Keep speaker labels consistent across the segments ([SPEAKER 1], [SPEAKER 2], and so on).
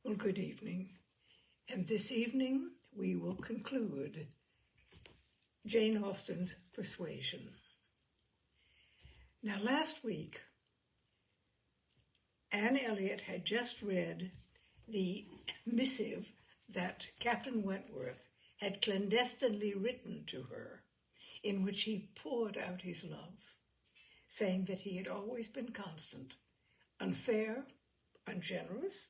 [SPEAKER 1] Well, good evening. And this evening we will conclude Jane Austen's Persuasion. Now, last week, Anne Elliot had just read the missive that Captain Wentworth had clandestinely written to her, in which he poured out his love, saying that he had always been constant, unfair, ungenerous,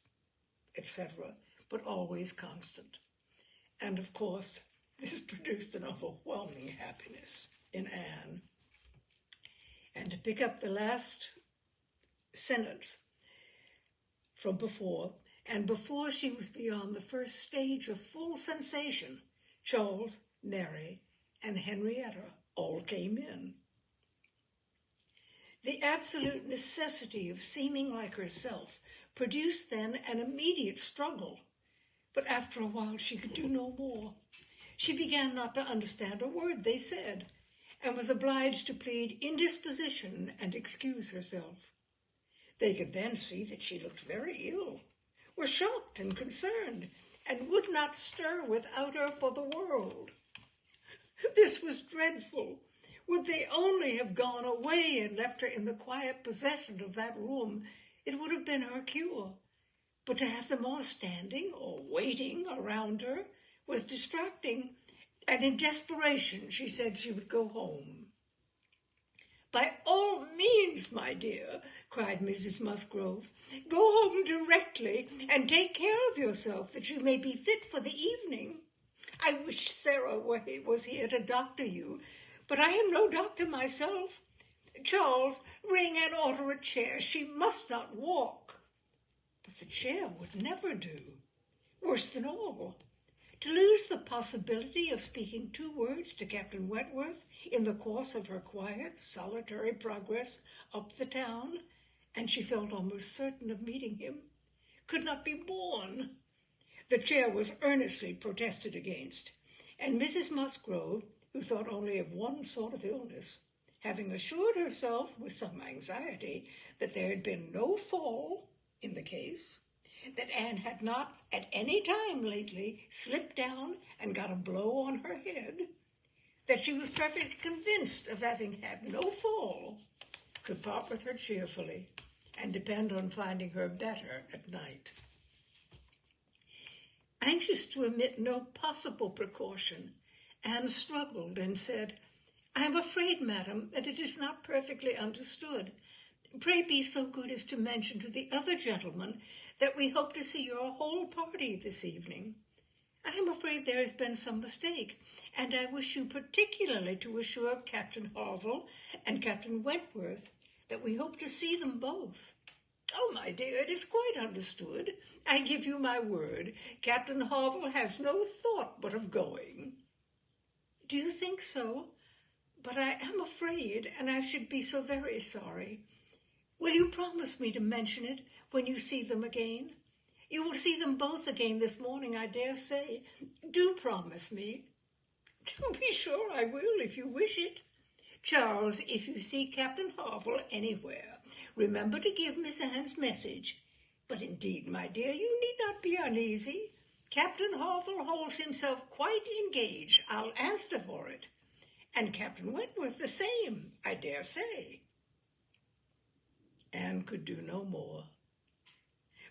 [SPEAKER 1] etc., but always constant. And of course, this produced an overwhelming happiness in Anne. And to pick up the last sentence from before, and before she was beyond the first stage of full sensation, Charles, Mary, and Henrietta all came in. The absolute necessity of seeming like herself produced then an immediate struggle, but after a while she could do no more. She began not to understand a word they said, and was obliged to plead indisposition and excuse herself. They could then see that she looked very ill, were shocked and concerned, and would not stir without her for the world. This was dreadful. Would they only have gone away and left her in the quiet possession of that room, it would have been her cure. But to have them all standing or waiting around her was distracting, and in desperation she said she would go home. "By all means, my dear," cried Mrs. Musgrove, "go home directly and take care of yourself that you may be fit for the evening. I wish Sarah was here to doctor you, but I am no doctor myself. Charles, ring and order a chair. She must not walk." But the chair would never do. Worse than all, to lose the possibility of speaking 2 words to Captain Wentworth in the course of her quiet, solitary progress up the town, and she felt almost certain of meeting him, could not be borne. The chair was earnestly protested against, and Mrs. Musgrove, who thought only of one sort of illness, having assured herself with some anxiety that there had been no fall in the case, that Anne had not at any time lately slipped down and got a blow on her head, that she was perfectly convinced of having had no fall, could part with her cheerfully and depend on finding her better at night. Anxious to omit no possible precaution, Anne struggled and said, "I am afraid, madam, that it is not perfectly understood. Pray be so good as to mention to the other gentlemen that we hope to see your whole party this evening. I am afraid there has been some mistake, and I wish you particularly to assure Captain Harville and Captain Wentworth that we hope to see them both." "Oh, my dear, it is quite understood. I give you my word. Captain Harville has no thought but of going." "Do you think so? But I am afraid, and I should be so very sorry. Will you promise me to mention it when you see them again? You will see them both again this morning, I dare say. Do promise me." "To be sure I will, if you wish it. Charles, if you see Captain Harville anywhere, remember to give Miss Anne's message. But indeed, my dear, you need not be uneasy. Captain Harville holds himself quite engaged, I'll answer for it. And Captain Wentworth the same, I dare say." Anne could do no more,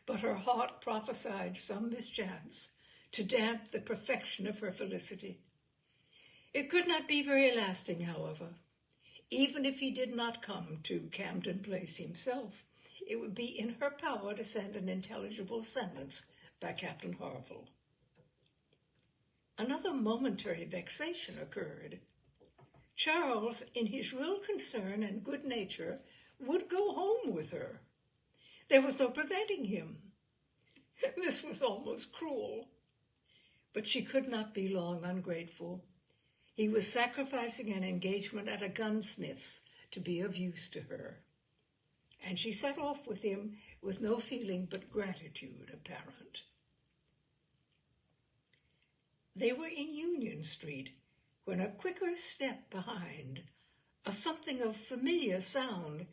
[SPEAKER 1] but her heart prophesied some mischance to damp the perfection of her felicity. It could not be very lasting, however. Even if he did not come to Camden Place himself, it would be in her power to send an intelligible sentence by Captain Harville. Another momentary vexation occurred. Charles, in his real concern and good nature, would go home with her. There was no preventing him. This was almost cruel. But she could not be long ungrateful. He was sacrificing an engagement at a gunsmith's to be of use to her, and she set off with him with no feeling but gratitude apparent. They were in Union Street when a quicker step behind, a something of familiar sound,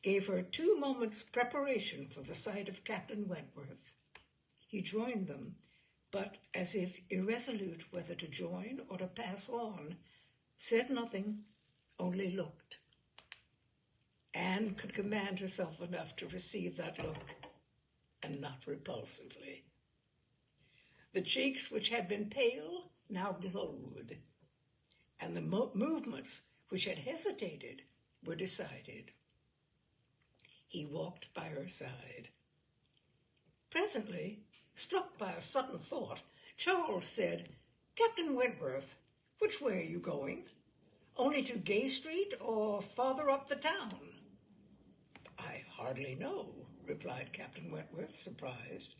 [SPEAKER 1] gave her 2 moments' preparation for the sight of Captain Wentworth. He joined them, but as if irresolute whether to join or to pass on, said nothing, only looked. Anne could command herself enough to receive that look, and not repulsively. The cheeks which had been pale now glowed, and the movements which had hesitated were decided. He walked by her side. Presently, struck by a sudden thought, Charles said, "Captain Wentworth, which way are you going? Only to Gay Street or farther up the town?" "I hardly know," replied Captain Wentworth, surprised.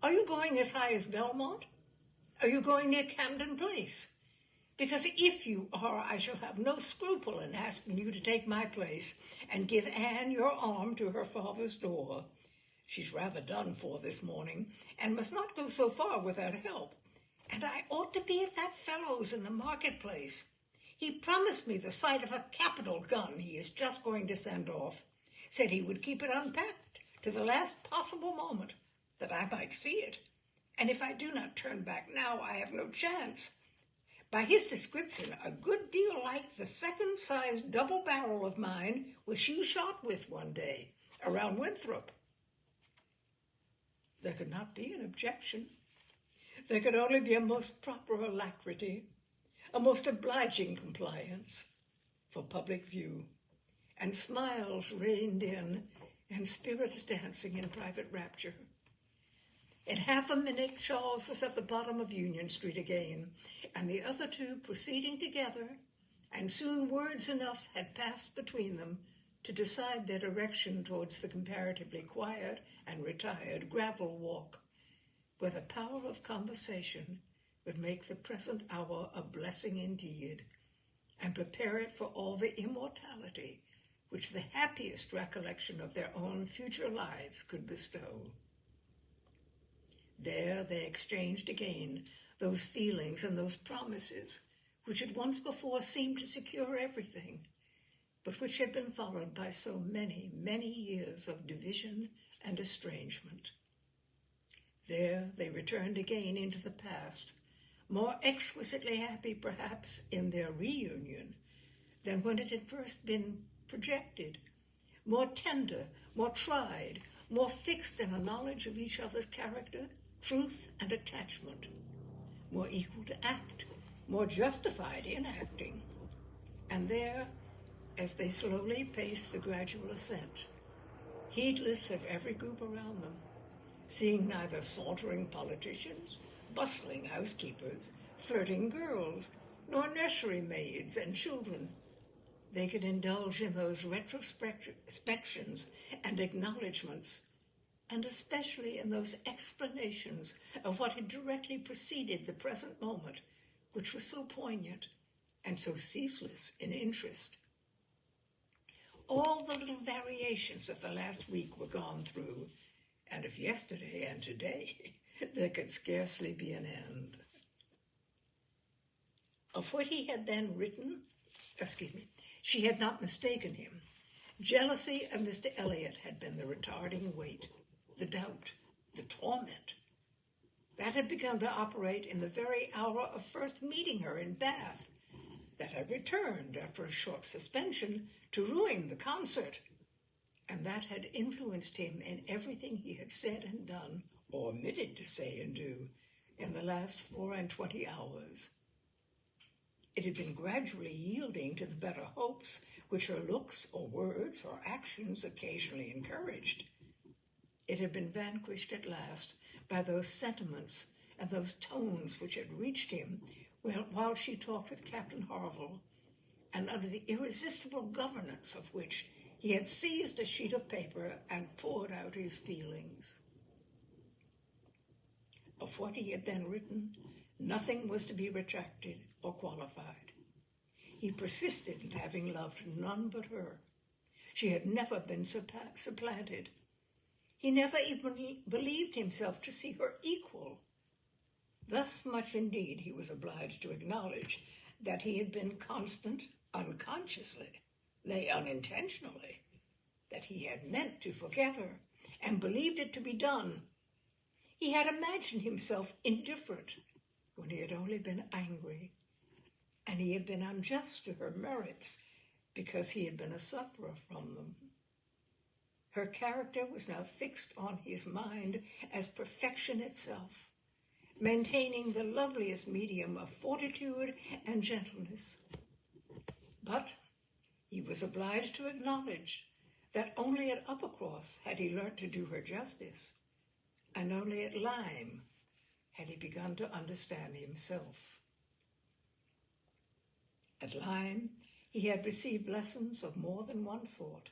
[SPEAKER 1] "Are you going as high as Belmont? Are you going near Camden Place? Because if you are, I shall have no scruple in asking you to take my place and give Anne your arm to her father's door. She's rather done for this morning, and must not go so far without help. And I ought to be at that fellow's in the marketplace. He promised me the sight of a capital gun he is just going to send off. Said he would keep it unpacked to the last possible moment, that I might see it. And if I do not turn back now, I have no chance. By his description, a good deal like the second-sized double barrel of mine which you shot with one day around Winthrop." There could not be an objection. There could only be a most proper alacrity, a most obliging compliance for public view, and smiles reigned in, and spirits dancing in private rapture. In half a minute, Charles was at the bottom of Union Street again, and the other two proceeding together, and soon words enough had passed between them to decide their direction towards the comparatively quiet and retired gravel walk, where the power of conversation would make the present hour a blessing indeed, and prepare it for all the immortality which the happiest recollection of their own future lives could bestow. There they exchanged again those feelings and those promises which had once before seemed to secure everything, but which had been followed by so many, many years of division and estrangement. There they returned again into the past, more exquisitely happy perhaps in their reunion than when it had first been projected, more tender, more tried, more fixed in a knowledge of each other's character, truth, and attachment, more equal to act, more justified in acting. And there, as they slowly paced the gradual ascent, heedless of every group around them, seeing neither sauntering politicians, bustling housekeepers, flirting girls, nor nursery maids and children, they could indulge in those retrospections and acknowledgments, and especially in those explanations of what had directly preceded the present moment, which was so poignant and so ceaseless in interest. All the little variations of the last week were gone through, and of yesterday and today there could scarcely be an end. Of what he had then written, she had not mistaken him. Jealousy of Mr. Elliot had been the retarding weight, the doubt, the torment. That had begun to operate in the very hour of first meeting her in Bath, that had returned after a short suspension to ruin the concert, and that had influenced him in everything he had said and done, or omitted to say and do, in the last 24 hours. It had been gradually yielding to the better hopes which her looks or words or actions occasionally encouraged. It had been vanquished at last by those sentiments and those tones which had reached him while she talked with Captain Harville, and under the irresistible governance of which he had seized a sheet of paper and poured out his feelings. Of what he had then written, nothing was to be retracted or qualified. He persisted in having loved none but her. She had never been supplanted. He never even believed himself to see her equal. Thus much indeed he was obliged to acknowledge that he had been constant unconsciously, nay, unintentionally, that he had meant to forget her and believed it to be done. He had imagined himself indifferent when he had only been angry, and he had been unjust to her merits because he had been a sufferer from them. Her character was now fixed on his mind as perfection itself, maintaining the loveliest medium of fortitude and gentleness. But he was obliged to acknowledge that only at Uppercross had he learnt to do her justice, and only at Lyme had he begun to understand himself. At Lyme, he had received lessons of more than one sort.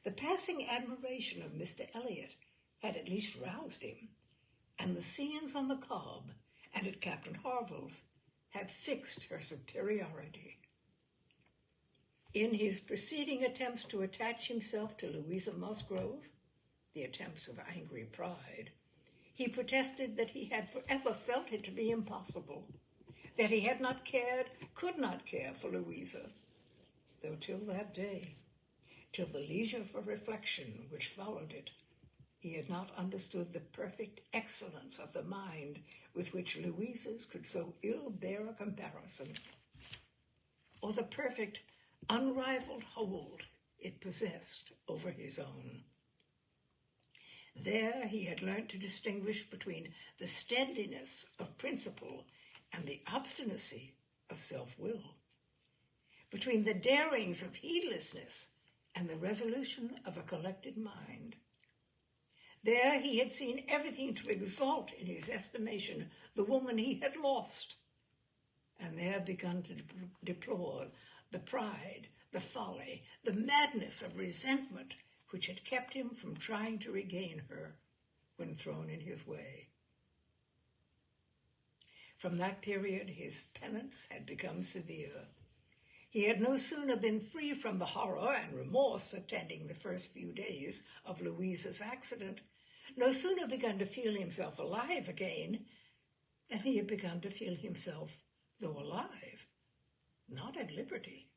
[SPEAKER 1] The passing admiration of Mr. Elliot had at least roused him, and the scenes on the Cobb and at Captain Harville's had fixed her superiority. In his preceding attempts to attach himself to Louisa Musgrove, the attempts of angry pride, he protested that he had forever felt it to be impossible, that he had not cared, could not care for Louisa, though till that day, till the leisure for reflection which followed it, he had not understood the perfect excellence of the mind with which Louisa's could so ill bear a comparison, or the perfect, unrivaled hold it possessed over his own. There he had learnt to distinguish between the steadiness of principle and the obstinacy of self-will, between the darings of heedlessness and the resolution of a collected mind. There he had seen everything to exalt in his estimation the woman he had lost, and there begun to deplore the pride, the folly, the madness of resentment which had kept him from trying to regain her when thrown in his way. From that period his penance had become severe. He had no sooner been free from the horror and remorse attending the first few days of Louisa's accident, no sooner begun to feel himself alive again, than he had begun to feel himself, though alive, not at liberty.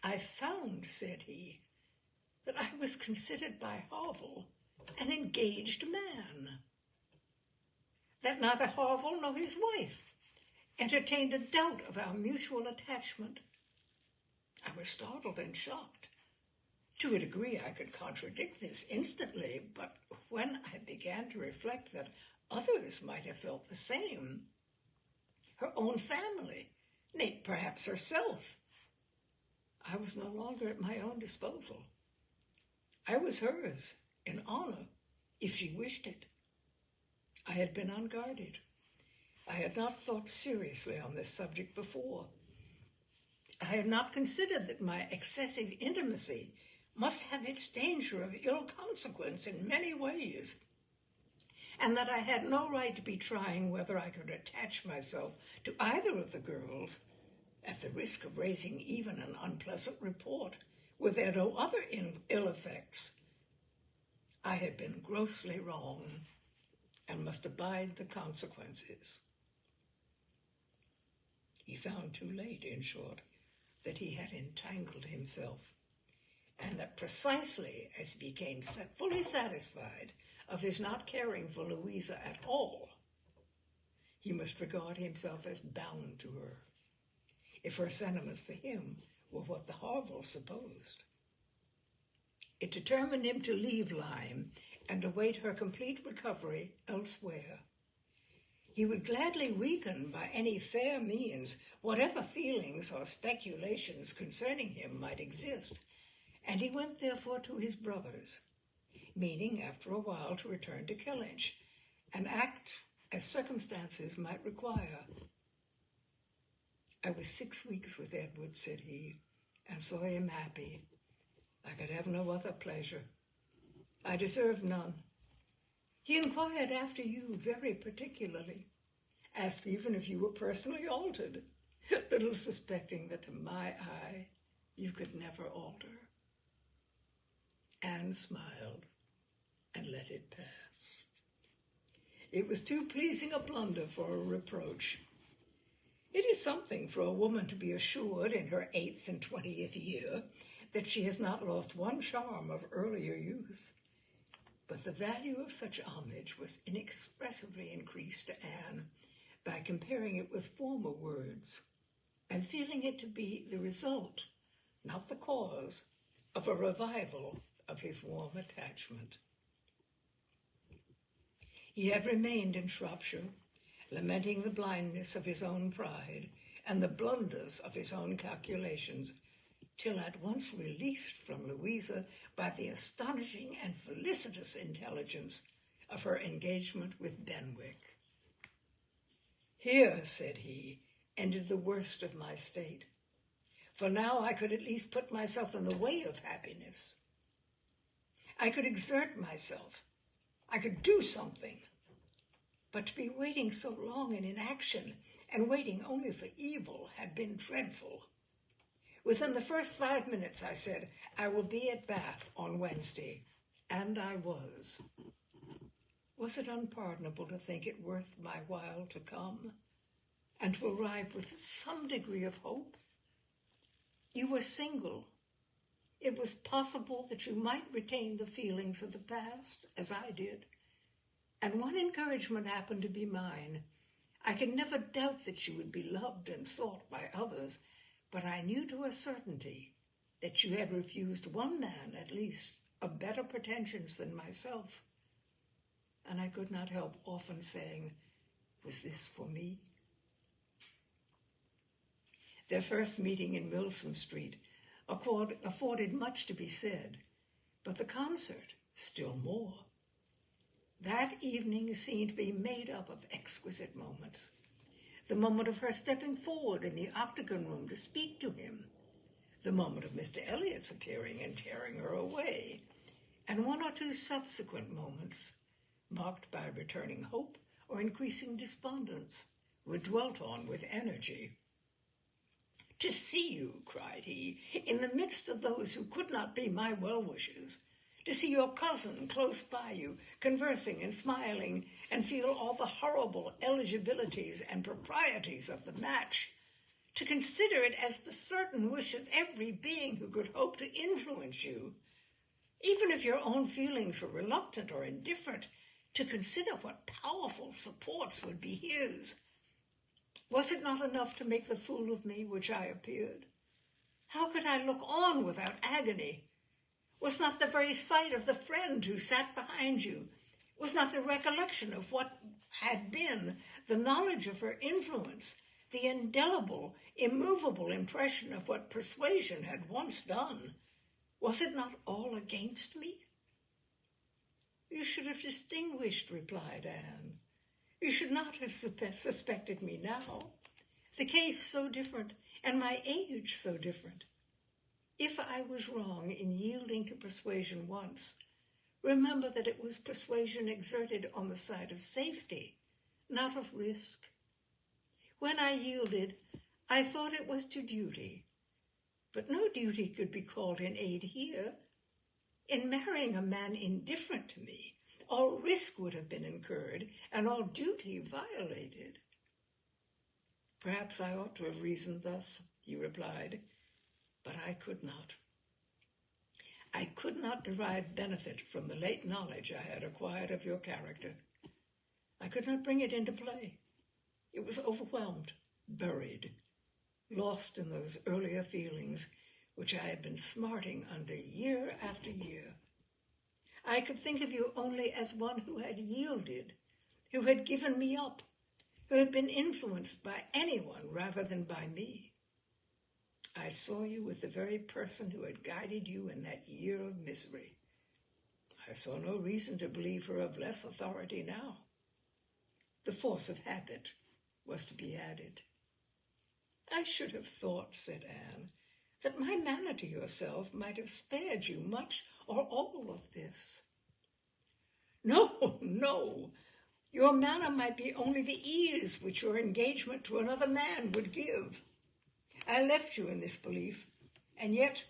[SPEAKER 1] "I found," said he, "that I was considered by Harville an engaged man, that neither Harville nor his wife entertained a doubt of our mutual attachment. I was startled and shocked. To a degree I could contradict this instantly, but when I began to reflect that others might have felt the same, her own family, nay, perhaps herself, I was no longer at my own disposal. I was hers, in honor, if she wished it. I had been unguarded. I had not thought seriously on this subject before. I had not considered that my excessive intimacy must have its danger of ill consequence in many ways, and that I had no right to be trying whether I could attach myself to either of the girls, at the risk of raising even an unpleasant report, were there no other ill effects. I had been grossly wrong, and must abide the consequences." He found too late, in short, that he had entangled himself, and that precisely as he became fully satisfied of his not caring for Louisa at all, he must regard himself as bound to her, if her sentiments for him were what the Harvilles supposed. It determined him to leave Lyme and await her complete recovery elsewhere. He would gladly weaken by any fair means whatever feelings or speculations concerning him might exist, and he went therefore to his brother's, meaning after a while to return to Kellynch and act as circumstances might require. "I was 6 weeks with Edward," said he, "and saw him happy. I could have no other pleasure. I deserved none. He inquired after you very particularly, asked even if you were personally altered, little suspecting that to my eye you could never alter." Anne smiled and let it pass. It was too pleasing a blunder for a reproach. It is something for a woman to be assured in her 8th and 20th year that she has not lost one charm of earlier youth. But the value of such homage was inexpressibly increased to Anne by comparing it with former words, and feeling it to be the result, not the cause, of a revival of his warm attachment. He had remained in Shropshire, lamenting the blindness of his own pride and the blunders of his own calculations, till at once released from Louisa by the astonishing and felicitous intelligence of her engagement with Benwick. "Here," said he, "ended the worst of my state, for now I could at least put myself in the way of happiness. I could exert myself. I could do something. But to be waiting so long in inaction, and waiting only for evil, had been dreadful. Within the first 5 minutes, I said, I will be at Bath on Wednesday. And I was. Was it unpardonable to think it worth my while to come, and to arrive with some degree of hope? You were single. It was possible that you might retain the feelings of the past, as I did. And one encouragement happened to be mine. I could never doubt that you would be loved and sought by others, but I knew to a certainty that you had refused one man, at least, of better pretensions than myself. And I could not help often saying, was this for me? Their first meeting in Milsom Street afforded much to be said, but the concert still more. That evening seemed to be made up of exquisite moments. The moment of her stepping forward in the octagon room to speak to him, the moment of Mr. Elliot's appearing and tearing her away, and one or two subsequent moments, marked by returning hope or increasing despondence, were dwelt on with energy. "To see you," cried he, "in the midst of those who could not be my well-wishers, to see your cousin close by you, conversing and smiling, and feel all the horrible eligibilities and proprieties of the match, to consider it as the certain wish of every being who could hope to influence you, even if your own feelings were reluctant or indifferent, to consider what powerful supports would be his. Was it not enough to make the fool of me which I appeared? How could I look on without agony? Was not the very sight of the friend who sat behind you, was not the recollection of what had been, the knowledge of her influence, the indelible, immovable impression of what Persuasion had once done, was it not all against me?" "You should have distinguished," replied Anne. "You should not have suspected me now. The case so different, and my age so different. If I was wrong in yielding to Persuasion once, remember that it was persuasion exerted on the side of safety, not of risk. When I yielded, I thought it was to duty, but no duty could be called in aid here. In marrying a man indifferent to me, all risk would have been incurred and all duty violated." "Perhaps I ought to have reasoned thus," he replied, "but I could not. I could not derive benefit from the late knowledge I had acquired of your character. I could not bring it into play. It was overwhelmed, buried, lost in those earlier feelings which I had been smarting under year after year. I could think of you only as one who had yielded, who had given me up, who had been influenced by anyone rather than by me. I saw you with the very person who had guided you in that year of misery. I saw no reason to believe her of less authority now. The force of habit was to be added. I should have thought," said Anne, "that my manner to yourself might have spared you much or all of this." "No, no. Your manner might be only the ease which your engagement to another man would give. I left you in this belief, and yet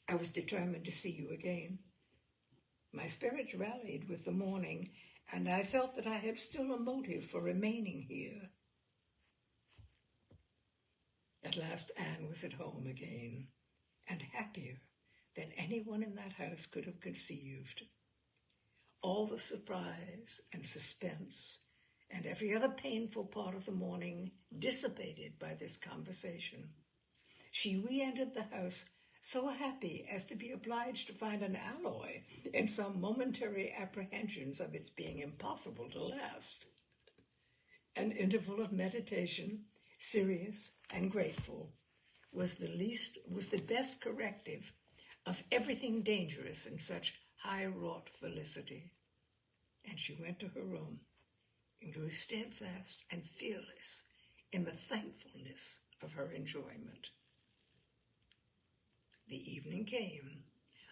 [SPEAKER 1] I was determined to see you again. My spirits rallied with the morning, and I felt that I had still a motive for remaining here." At last Anne was at home again, and happier than anyone in that house could have conceived. all the surprise and suspense and every other painful part of the morning dissipated by this conversation. She re-entered the house so happy as to be obliged to find an alloy in some momentary apprehensions of its being impossible to last. An interval of meditation, serious and grateful, was the best corrective of everything dangerous in such high-wrought felicity. And she went to her room and grew steadfast and fearless in the thankfulness of her enjoyment. The evening came.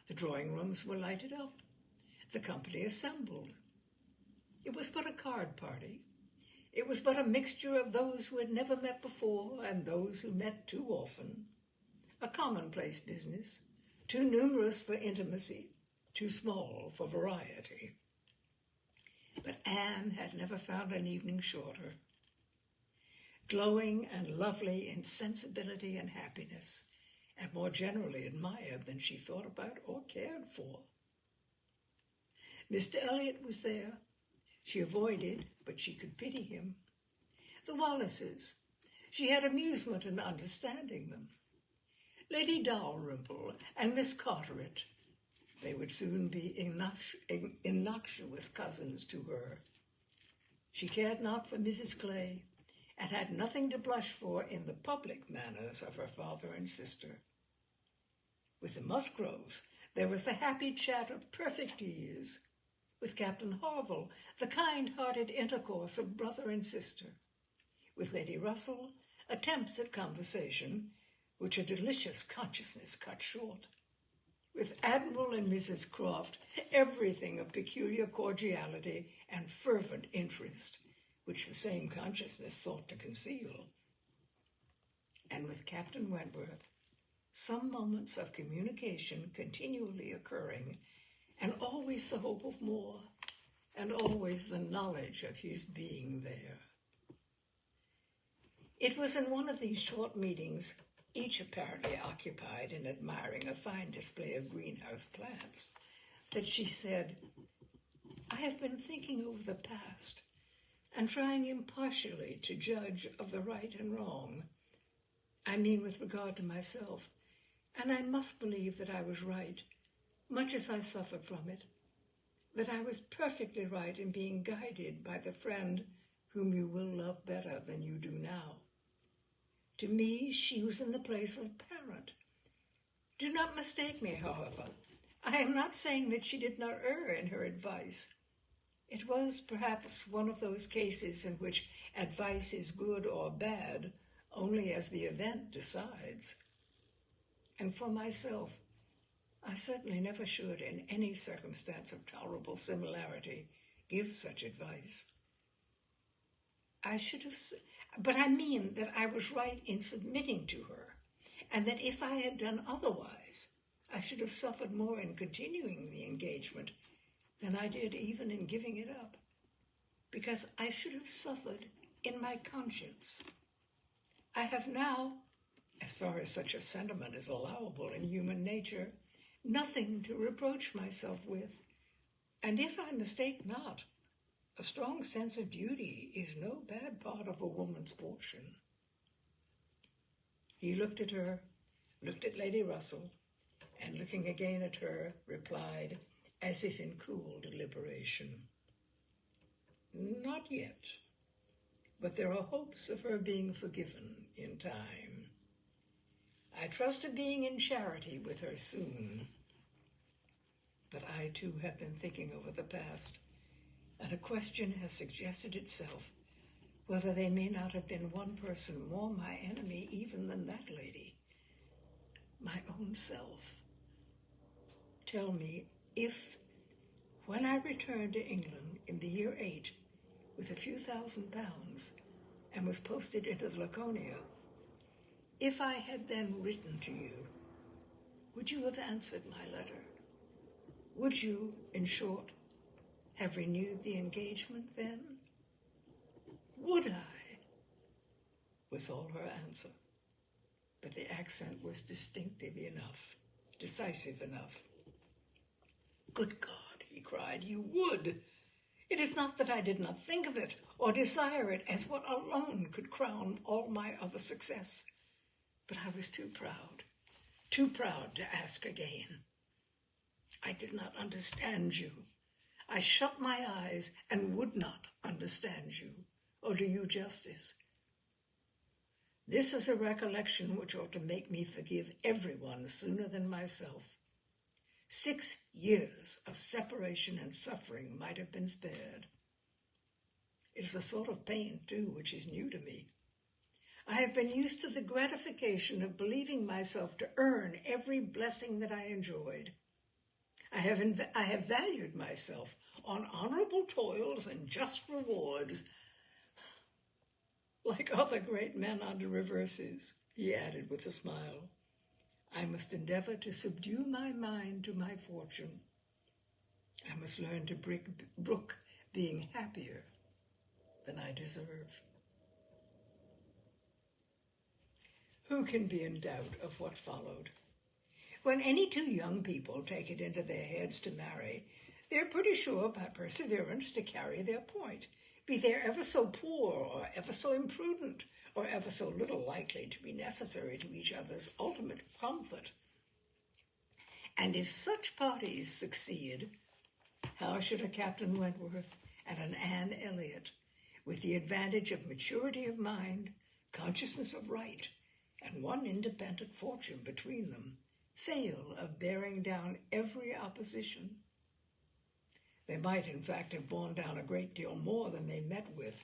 [SPEAKER 1] The drawing rooms were lighted up. The company assembled. It was but a card party. It was but a mixture of those who had never met before and those who met too often. A commonplace business, too numerous for intimacy, too small for variety. But Anne had never found an evening shorter. Glowing and lovely in sensibility and happiness, and more generally admired than she thought about or cared for. Mr. Elliot was there. She avoided, but she could pity him. The Wallaces. She had amusement in understanding them. Lady Dalrymple and Miss Carteret. They would soon be innocuous cousins to her. She cared not for Mrs. Clay, and had nothing to blush for in the public manners of her father and sister. With the Musgroves, there was the happy chat of perfect ease. With Captain Harville, the kind-hearted intercourse of brother and sister. With Lady Russell, attempts at conversation, which a delicious consciousness cut short. With Admiral and Mrs. Croft, everything of peculiar cordiality and fervent interest, which the same consciousness sought to conceal. And with Captain Wentworth, some moments of communication continually occurring, and always the hope of more, and always the knowledge of his being there. It was in one of these short meetings, each apparently occupied in admiring a fine display of greenhouse plants, that she said, "I have been thinking over the past, and trying impartially to judge of the right and wrong. I mean with regard to myself, and I must believe that I was right, much as I suffered from it, that I was perfectly right in being guided by the friend whom you will love better than you do now. To me, she was in the place of a parent. Do not mistake me, however. I am not saying that she did not err in her advice. It was perhaps one of those cases in which advice is good or bad only as the event decides. And for myself, I certainly never should, in any circumstance of tolerable similarity, give such advice. But I mean that I was right in submitting to her, and that if I had done otherwise, I should have suffered more in continuing the engagement than I did even in giving it up, because I should have suffered in my conscience. I have now, as far as such a sentiment is allowable in human nature, nothing to reproach myself with, and if I mistake not, a strong sense of duty is no bad part of a woman's portion." He looked at her, looked at Lady Russell, and looking again at her, replied, as if in cool deliberation, "Not yet, but there are hopes of her being forgiven in time. I trust to being in charity with her soon. But I too have been thinking over the past, and a question has suggested itself, whether they may not have been one person more my enemy even than that lady, my own self. Tell me if, when I returned to England in the year 8 with a few £1,000 and was posted into the Laconia, if I had then written to you, would you have answered my letter? Would you, in short, have renewed the engagement then? Would I?" was all her answer, but the accent was distinctive enough, decisive enough. "Good God," he cried. You would. It is not that I did not think of it or desire it as what alone could crown all my other success, but I was too proud to ask again. I did not understand you. I shut my eyes and would not understand you, or do you justice. This is a recollection which ought to make me forgive everyone sooner than myself. 6 years of separation and suffering might have been spared. It is a sort of pain, too, which is new to me. I have been used to the gratification of believing myself to earn every blessing that I enjoyed. I have valued myself on honorable toils and just rewards, like other great men under reverses, he added with a smile. I must endeavor to subdue my mind to my fortune. I must learn to brook being happier than I deserve. Who can be in doubt of what followed? When any two young people take it into their heads to marry, they're pretty sure by perseverance to carry their point, be they ever so poor or ever so imprudent or ever so little likely to be necessary to each other's ultimate comfort. And if such parties succeed, how should a Captain Wentworth and an Anne Elliot, with the advantage of maturity of mind, consciousness of right, and one independent fortune between them, fail of bearing down every opposition? They might, in fact, have borne down a great deal more than they met with,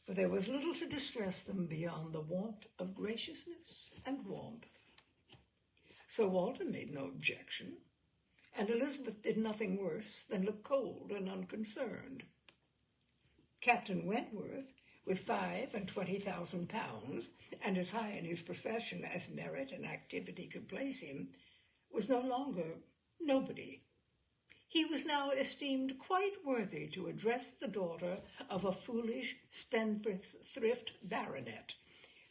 [SPEAKER 1] for there was little to distress them beyond the want of graciousness and warmth. Sir Walter made no objection, and Elizabeth did nothing worse than look cold and unconcerned. Captain Wentworth, with £25,000, and as high in his profession as merit and activity could place him, was no longer nobody. He was now esteemed quite worthy to address the daughter of a foolish spendthrift baronet,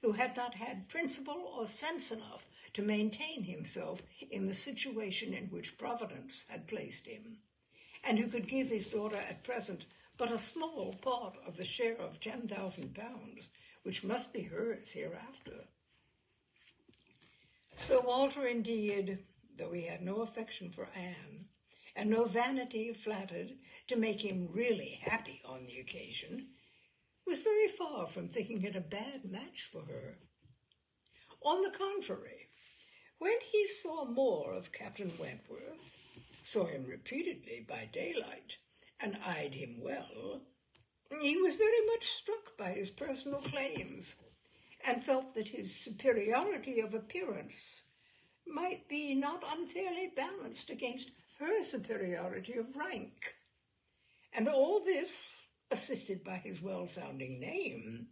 [SPEAKER 1] who had not had principle or sense enough to maintain himself in the situation in which Providence had placed him, and who could give his daughter at present but a small part of the share of £10,000, which must be hers hereafter. Sir Walter, indeed, though he had no affection for Anne, and no vanity flattered to make him really happy on the occasion, was very far from thinking it a bad match for her. On the contrary, when he saw more of Captain Wentworth, saw him repeatedly by daylight, and eyed him well, he was very much struck by his personal claims, and felt that his superiority of appearance might be not unfairly balanced against her superiority of rank. And all this, assisted by his well-sounding name,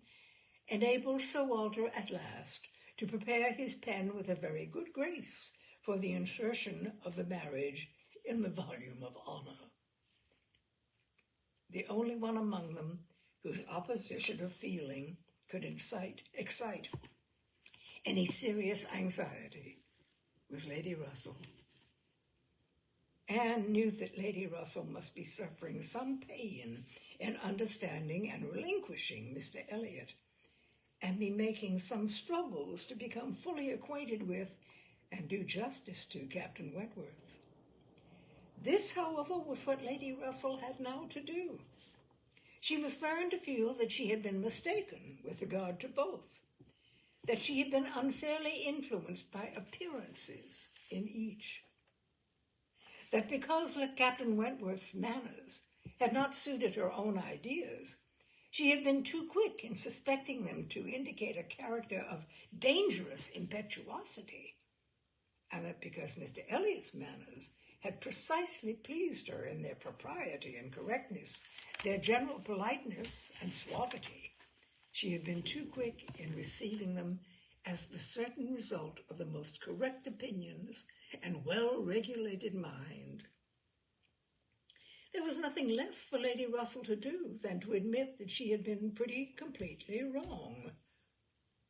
[SPEAKER 1] enabled Sir Walter at last to prepare his pen with a very good grace for the insertion of the marriage in the volume of honor. The only one among them whose opposition of feeling could excite any serious anxiety was Lady Russell. Anne knew that Lady Russell must be suffering some pain in understanding and relinquishing Mr. Elliot, and be making some struggles to become fully acquainted with and do justice to Captain Wentworth. This, however, was what Lady Russell had now to do. She must learn to feel that she had been mistaken with regard to both, that she had been unfairly influenced by appearances in each, that because Captain Wentworth's manners had not suited her own ideas, she had been too quick in suspecting them to indicate a character of dangerous impetuosity, and that because Mr. Elliot's manners had precisely pleased her in their propriety and correctness, their general politeness and suavity, she had been too quick in receiving them as the certain result of the most correct opinions and well-regulated mind. There was nothing less for Lady Russell to do than to admit that she had been pretty completely wrong,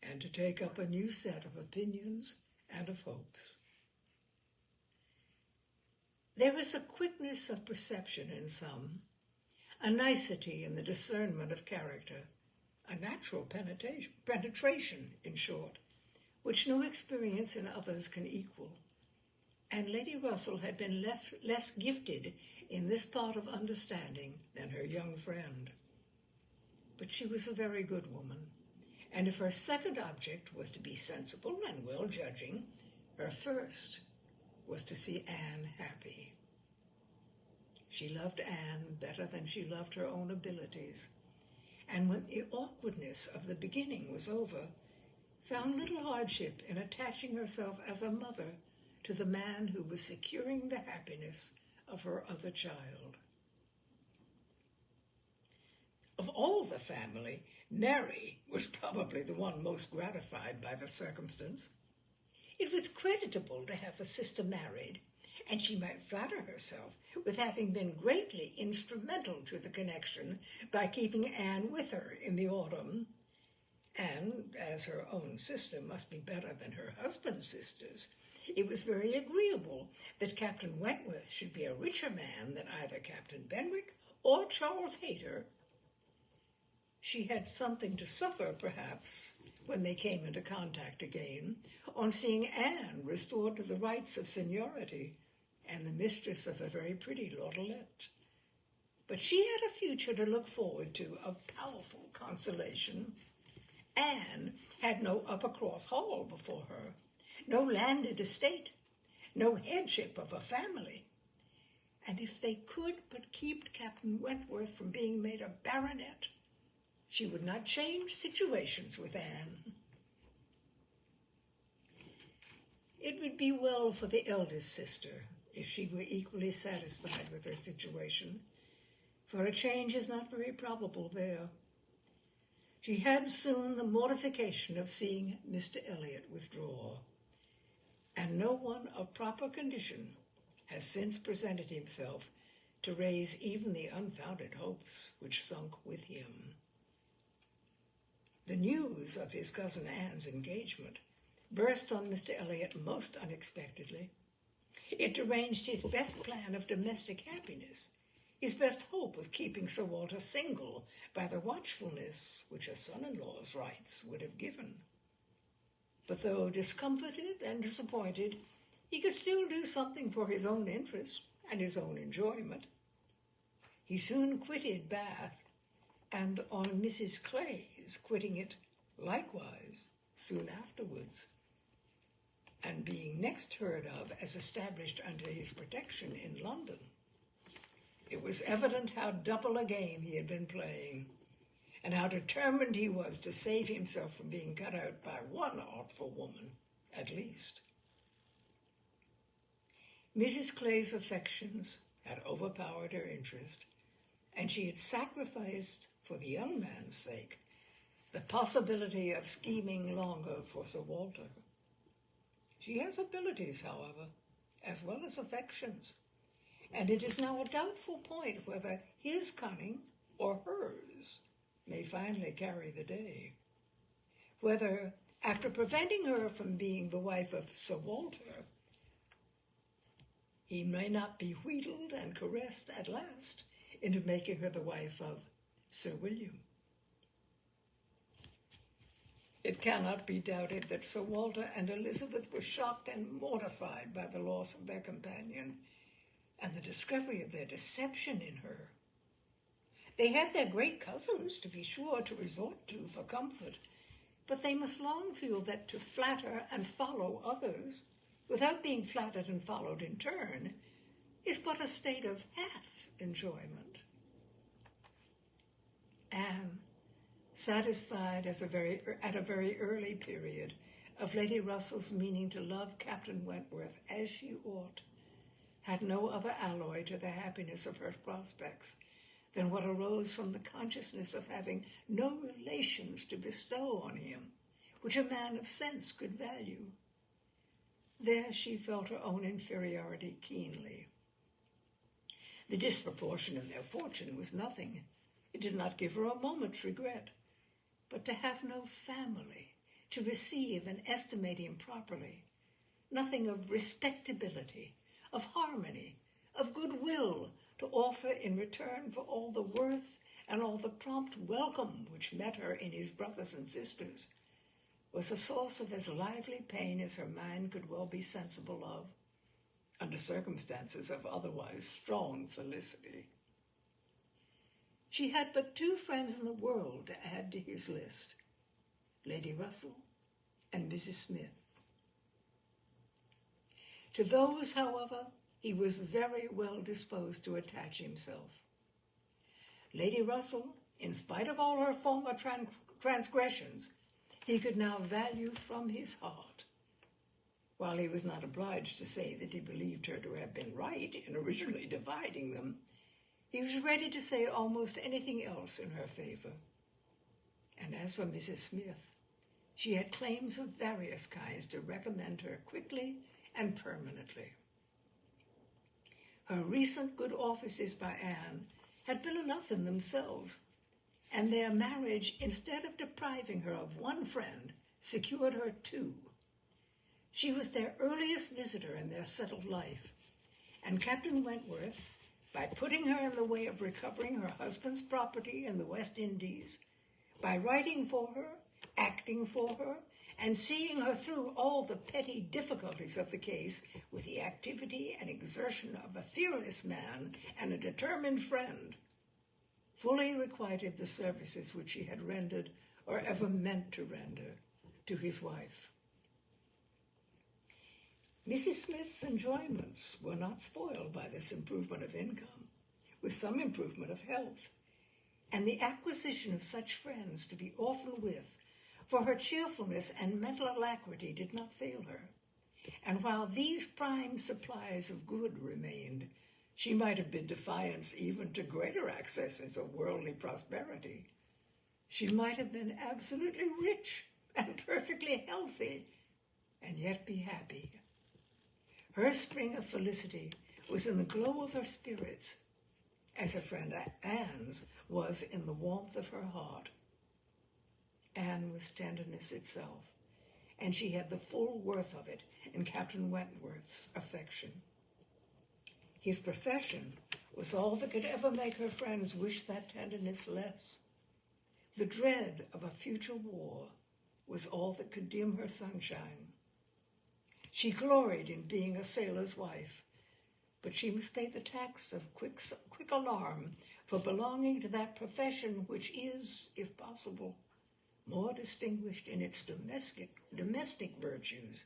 [SPEAKER 1] and to take up a new set of opinions and of hopes. There is a quickness of perception in some, a nicety in the discernment of character, a natural penetration, in short, which no experience in others can equal. And Lady Russell had been less gifted in this part of understanding than her young friend. But she was a very good woman, and if her second object was to be sensible and well-judging, her first was to see Anne happy. She loved Anne better than she loved her own abilities, and when the awkwardness of the beginning was over, found little hardship in attaching herself as a mother to the man who was securing the happiness of her other child. Of all the family, Mary was probably the one most gratified by the circumstance. It was creditable to have a sister married, and she might flatter herself with having been greatly instrumental to the connection by keeping Anne with her in the autumn. And as her own sister must be better than her husband's sisters, it was very agreeable that Captain Wentworth should be a richer man than either Captain Benwick or Charles Hayter. She had something to suffer, perhaps, when they came into contact again, on seeing Anne restored to the rights of seniority and the mistress of a very pretty lordolette. But she had a future to look forward to of powerful consolation. Anne had no Uppercross Hall before her, no landed estate, no headship of a family. And if they could but keep Captain Wentworth from being made a baronet, she would not change situations with Anne. It would be well for the eldest sister if she were equally satisfied with her situation, for a change is not very probable there. She had soon the mortification of seeing Mr. Elliot withdraw, and no one of proper condition has since presented himself to raise even the unfounded hopes which sunk with him. The news of his cousin Anne's engagement burst on Mr. Elliot most unexpectedly. It deranged his best plan of domestic happiness, his best hope of keeping Sir Walter single by the watchfulness which a son-in-law's rights would have given. But though discomfited and disappointed, he could still do something for his own interest and his own enjoyment. He soon quitted Bath, and on Mrs. Clay's quitting it likewise soon afterwards, and being next heard of as established under his protection in London, it was evident how double a game he had been playing, and how determined he was to save himself from being cut out by one artful woman, at least. Mrs. Clay's affections had overpowered her interest, and she had sacrificed, for the young man's sake, the possibility of scheming longer for Sir Walter. She has abilities, however, as well as affections, and it is now a doubtful point whether his cunning or hers may finally carry the day. Whether, after preventing her from being the wife of Sir Walter, he may not be wheedled and caressed at last into making her the wife of Sir William. It cannot be doubted that Sir Walter and Elizabeth were shocked and mortified by the loss of their companion and the discovery of their deception in her. They had their great cousins, to be sure, to resort to for comfort, but they must long feel that to flatter and follow others, without being flattered and followed in turn, is but a state of half enjoyment. Anne, satisfied at a very early period of Lady Russell's meaning to love Captain Wentworth as she ought, had no other alloy to the happiness of her prospects than what arose from the consciousness of having no relations to bestow on him, which a man of sense could value. There she felt her own inferiority keenly. The disproportion in their fortune was nothing. It did not give her a moment's regret. But to have no family, to receive and estimate him properly, nothing of respectability, of harmony, of goodwill to offer in return for all the worth and all the prompt welcome which met her in his brothers and sisters, was a source of as lively pain as her mind could well be sensible of, under circumstances of otherwise strong felicity. She had but 2 friends in the world to add to his list, Lady Russell and Mrs. Smith. To those, however, he was very well disposed to attach himself. Lady Russell, in spite of all her former transgressions, he could now value from his heart. While he was not obliged to say that he believed her to have been right in originally dividing them, he was ready to say almost anything else in her favor. And as for Mrs. Smith, she had claims of various kinds to recommend her quickly and permanently. Her recent good offices by Anne had been enough in themselves, and their marriage, instead of depriving her of 1 friend, secured her 2. She was their earliest visitor in their settled life, and Captain Wentworth, by putting her in the way of recovering her husband's property in the West Indies, by writing for her, acting for her, and seeing her through all the petty difficulties of the case with the activity and exertion of a fearless man and a determined friend, fully requited the services which he had rendered or ever meant to render to his wife. Mrs. Smith's enjoyments were not spoiled by this improvement of income, with some improvement of health, and the acquisition of such friends to be often with, for her cheerfulness and mental alacrity did not fail her. And while these prime supplies of good remained, she might have bid defiance even to greater accesses of worldly prosperity. She might have been absolutely rich and perfectly healthy, and yet be happy. Her spring of felicity was in the glow of her spirits, as her friend Anne's was in the warmth of her heart. Anne was tenderness itself, and she had the full worth of it in Captain Wentworth's affection. His profession was all that could ever make her friends wish that tenderness less. The dread of a future war was all that could dim her sunshine. She gloried in being a sailor's wife, but she must pay the tax of quick alarm for belonging to that profession which is, if possible, more distinguished in its domestic virtues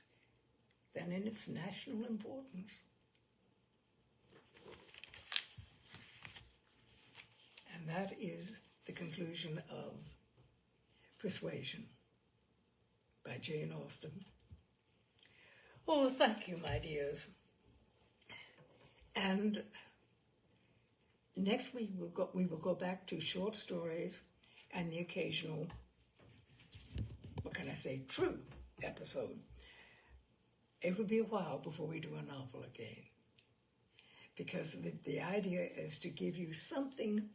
[SPEAKER 1] than in its national importance. And that is the conclusion of Persuasion by Jane Austen. Oh, thank you, my dears. And next week we will go back to short stories and the occasional, true episode. It will be a while before we do a novel again, because the idea is to give you something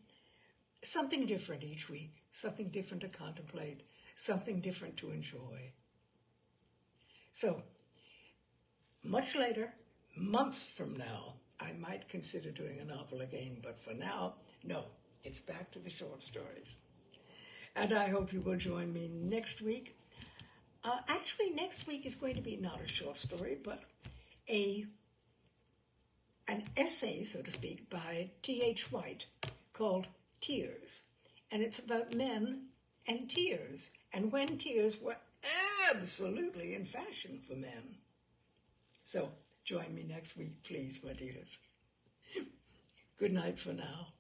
[SPEAKER 1] different each week, something different to contemplate, something different to enjoy. So, much later, months from now, I might consider doing a novel again, but for now, no, it's back to the short stories. And I hope you will join me next week. Actually, next week is going to be not a short story, but an essay, so to speak, by T.H. White called Tears. And it's about men and tears, and when tears were absolutely in fashion for men. So join me next week, please, my dears. Good night for now.